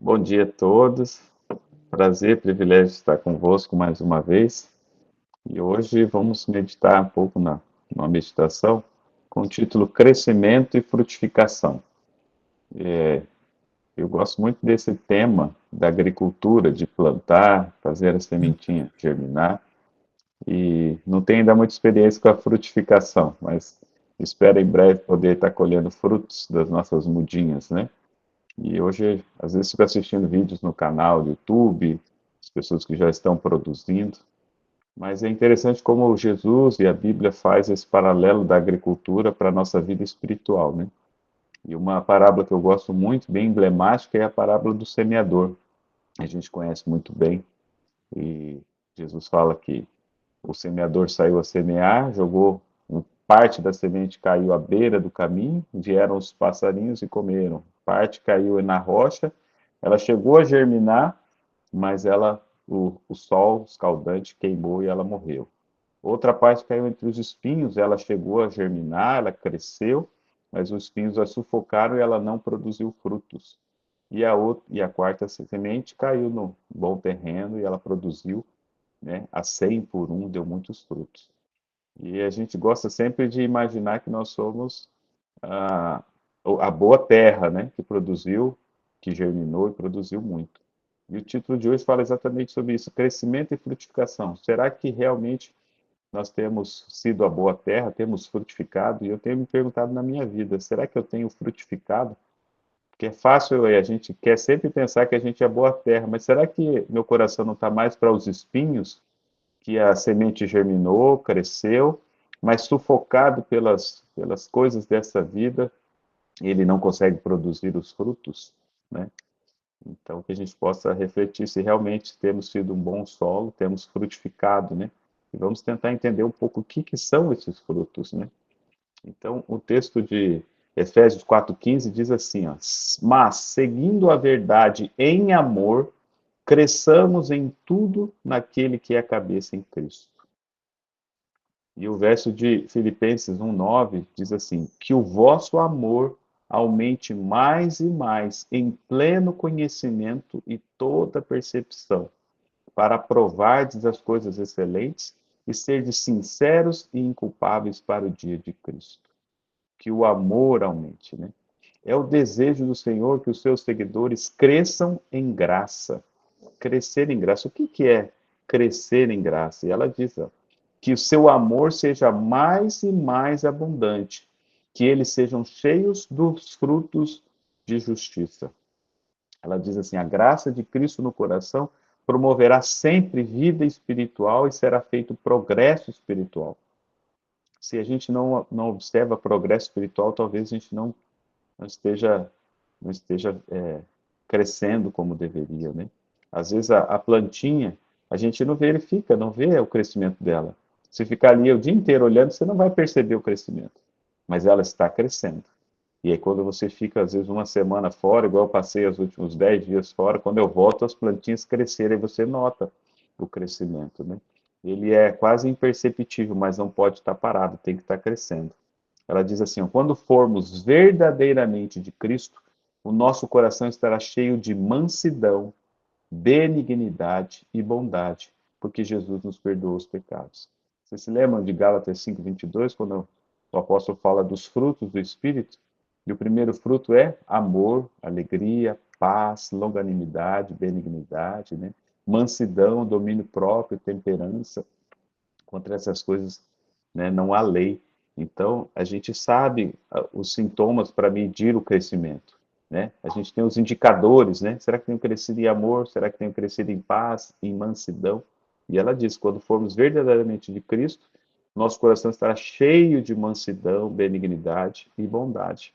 Bom dia a todos. Prazer, privilégio estar convosco mais uma vez. E hoje vamos meditar um pouco numa meditação com o título Crescimento e Frutificação. Eu gosto muito desse tema da agricultura, de plantar, fazer a sementinha germinar. E não tenho ainda muita experiência com a frutificação, mas espero em breve poder estar colhendo frutos das nossas mudinhas, né? E hoje, às vezes, fico assistindo vídeos no canal do YouTube, as pessoas que já estão produzindo, mas é interessante como Jesus e a Bíblia faz esse paralelo da agricultura para a nossa vida espiritual, né? E uma parábola que eu gosto muito, bem emblemática, é a parábola do semeador. A gente conhece muito bem, e Jesus fala que o semeador saiu a semear, jogou parte da semente caiu à beira do caminho, vieram os passarinhos e comeram. Parte caiu na rocha, ela chegou a germinar, mas o sol escaldante queimou e ela morreu. Outra parte caiu entre os espinhos, ela chegou a germinar, ela cresceu, mas os espinhos a sufocaram e ela não produziu frutos. E a quarta semente caiu no bom terreno e ela produziu, né, a 100 por um, deu muitos frutos. E a gente gosta sempre de imaginar que nós somos a, a boa terra, né, que produziu, que germinou e produziu muito. E o título de hoje fala exatamente sobre isso, crescimento e frutificação. Será que realmente nós temos sido a boa terra, temos frutificado? E eu tenho me perguntado na minha vida, será que eu tenho frutificado? Porque é fácil, a gente quer sempre pensar que a gente é boa terra, mas será que meu coração não está mais para os espinhos, que a semente germinou, cresceu, mas sufocado pelas coisas dessa vida, ele não consegue produzir os frutos, né? Então, que a gente possa refletir se realmente temos sido um bom solo, temos frutificado, né? E vamos tentar entender um pouco o que são esses frutos, né? Então, o texto de Efésios 4,15 diz assim, ó, mas, seguindo a verdade em amor, cresçamos em tudo naquele que é a cabeça em Cristo. E o verso de Filipenses 1,9 diz assim: que o vosso amor aumente mais e mais em pleno conhecimento e toda percepção, para provardes as coisas excelentes e serdes sinceros e inculpáveis para o dia de Cristo. Que o amor aumente, né? É o desejo do Senhor que os seus seguidores cresçam em graça. Crescer em graça. O que é crescer em graça? E ela diz, ó, que o seu amor seja mais e mais abundante, que eles sejam cheios dos frutos de justiça. Ela diz assim: a graça de Cristo no coração promoverá sempre vida espiritual e será feito progresso espiritual. Se a gente não observa progresso espiritual, talvez a gente não esteja crescendo como deveria, né? Às vezes a plantinha, a gente não verifica, não vê o crescimento dela. Se ficar ali o dia inteiro olhando, você não vai perceber o crescimento, mas ela está crescendo. E aí quando você fica, às vezes, uma semana fora, igual eu passei os últimos 10 dias fora, quando eu volto, as plantinhas cresceram e você nota o crescimento, né? Ele é quase imperceptível, mas não pode estar parado, tem que estar crescendo. Ela diz assim: quando formos verdadeiramente de Cristo, o nosso coração estará cheio de mansidão, benignidade e bondade, porque Jesus nos perdoou os pecados. Vocês se lembram de Gálatas 5:22, quando o apóstolo fala dos frutos do Espírito? E o primeiro fruto é amor, alegria, paz, longanimidade, benignidade, né? Mansidão, domínio próprio, temperança. Contra essas coisas, né, não há lei. Então, a gente sabe os sintomas para medir o crescimento, né? A gente tem os indicadores, né? Será que tenho crescido em amor? Será que tenho crescido em paz, em mansidão? E ela diz: quando formos verdadeiramente de Cristo, nosso coração estará cheio de mansidão, benignidade e bondade.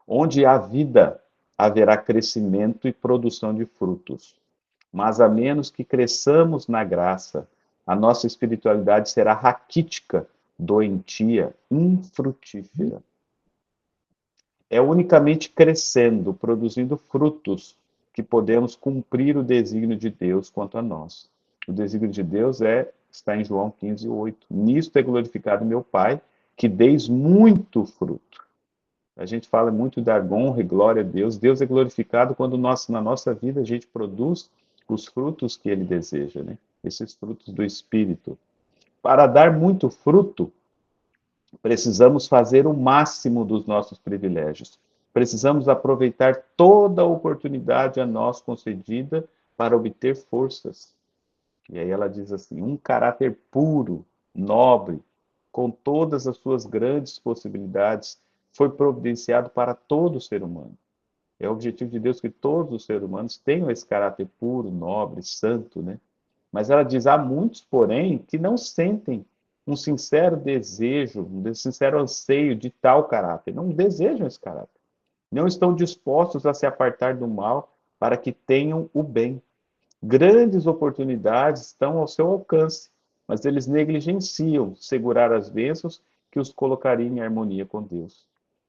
Onde há vida, haverá crescimento e produção de frutos. Mas a menos que cresçamos na graça, a nossa espiritualidade será raquítica, doentia, infrutífera. É unicamente crescendo, produzindo frutos, que podemos cumprir o desígnio de Deus quanto a nós. O desígnio de Deus está em João 15:8. Nisto é glorificado meu Pai, que deis muito fruto. A gente fala muito da honra e glória a Deus. Deus é glorificado quando nós, na nossa vida, a gente produz os frutos que Ele deseja, né? Esses frutos do Espírito. Para dar muito fruto, precisamos fazer o máximo dos nossos privilégios. Precisamos aproveitar toda a oportunidade a nós concedida para obter forças. E aí ela diz assim: um caráter puro, nobre, com todas as suas grandes possibilidades, foi providenciado para todo ser humano. É o objetivo de Deus que todos os seres humanos tenham esse caráter puro, nobre, santo, né? Mas ela diz: há muitos, porém, que não sentem um sincero desejo, um sincero anseio de tal caráter, não desejam esse caráter, não estão dispostos a se apartar do mal para que tenham o bem. Grandes oportunidades estão ao seu alcance, mas eles negligenciam segurar as bênçãos que os colocariam em harmonia com Deus.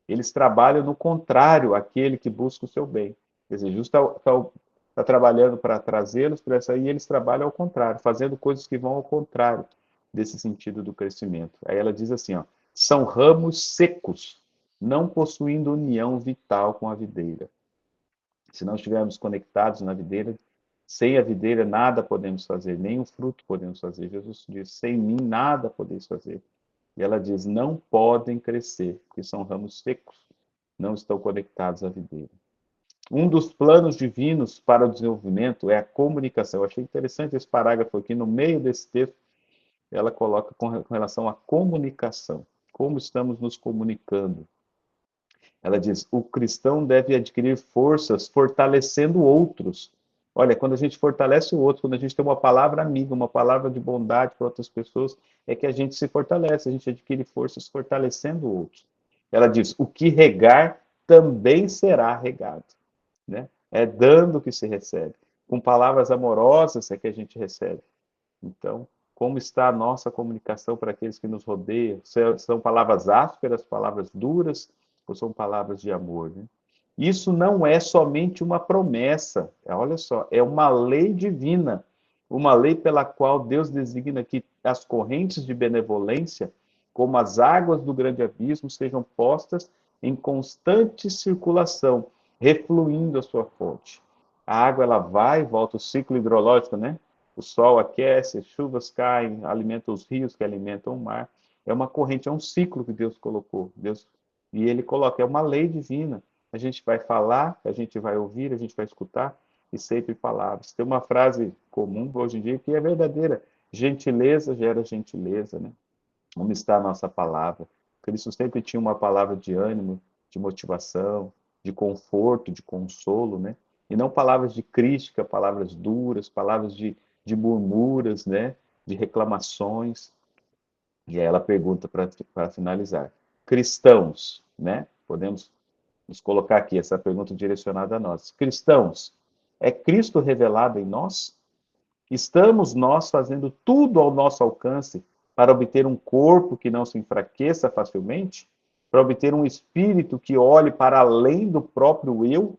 Eles trabalham no contrário àquele que busca o seu bem. Quer dizer, Jesus está trabalhando para trazê-los para essa, e eles trabalham ao contrário, fazendo coisas que vão ao contrário desse sentido do crescimento. Aí ela diz assim, ó, são ramos secos, não possuindo união vital com a videira. Se não estivermos conectados na videira, sem a videira nada podemos fazer, nem o fruto podemos fazer. Jesus diz: sem mim nada podeis fazer. E ela diz: não podem crescer, porque são ramos secos, não estão conectados à videira. Um dos planos divinos para o desenvolvimento é a comunicação. Eu achei interessante esse parágrafo aqui, no meio desse texto, ela coloca com relação à comunicação. Como estamos nos comunicando? Ela diz: o cristão deve adquirir forças fortalecendo outros. Olha, quando a gente fortalece o outro, quando a gente tem uma palavra amiga, uma palavra de bondade para outras pessoas, é que a gente se fortalece, a gente adquire forças fortalecendo outros. Ela diz: o que regar também será regado. Né? É dando que se recebe. Com palavras amorosas é que a gente recebe. Então, como está a nossa comunicação para aqueles que nos rodeiam? São palavras ásperas, palavras duras, ou são palavras de amor? Né? Isso não é somente uma promessa, olha só, é uma lei divina, uma lei pela qual Deus designa que as correntes de benevolência, como as águas do grande abismo, sejam postas em constante circulação, refluindo a sua fonte. A água ela vai e volta, o ciclo hidrológico, né? O sol aquece, as chuvas caem, alimentam os rios que alimentam o mar. É uma corrente, é um ciclo que Deus colocou. Deus, e ele coloca, é uma lei divina. A gente vai falar, a gente vai ouvir, a gente vai escutar, e sempre palavras. Tem uma frase comum hoje em dia que é verdadeira: gentileza gera gentileza, né? Como está a nossa palavra? Cristo sempre tinha uma palavra de ânimo, de motivação, de conforto, de consolo, né? E não palavras de crítica, palavras duras, palavras de murmuras, né? De reclamações. E aí ela pergunta para finalizar: cristãos, né? Podemos nos colocar aqui essa pergunta direcionada a nós. Cristãos, é Cristo revelado em nós? Estamos nós fazendo tudo ao nosso alcance para obter um corpo que não se enfraqueça facilmente? Para obter um espírito que olhe para além do próprio eu,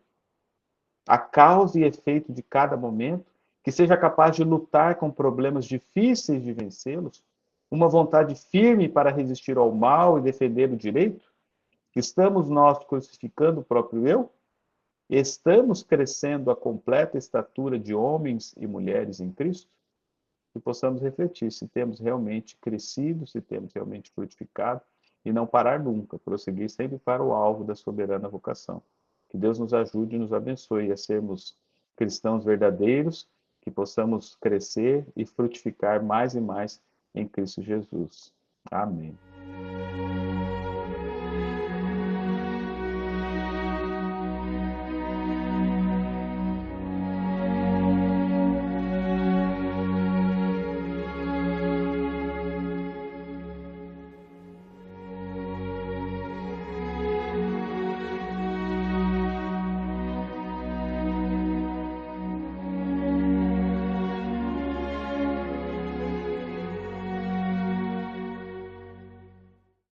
a causa e efeito de cada momento, que seja capaz de lutar com problemas difíceis de vencê-los? Uma vontade firme para resistir ao mal e defender o direito? Estamos nós crucificando o próprio eu? Estamos crescendo a completa estatura de homens e mulheres em Cristo? Que possamos refletir se temos realmente crescido, se temos realmente frutificado, e não parar nunca, prosseguir sempre para o alvo da soberana vocação. Que Deus nos ajude e nos abençoe a sermos cristãos verdadeiros, que possamos crescer e frutificar mais e mais em Cristo Jesus. Amém.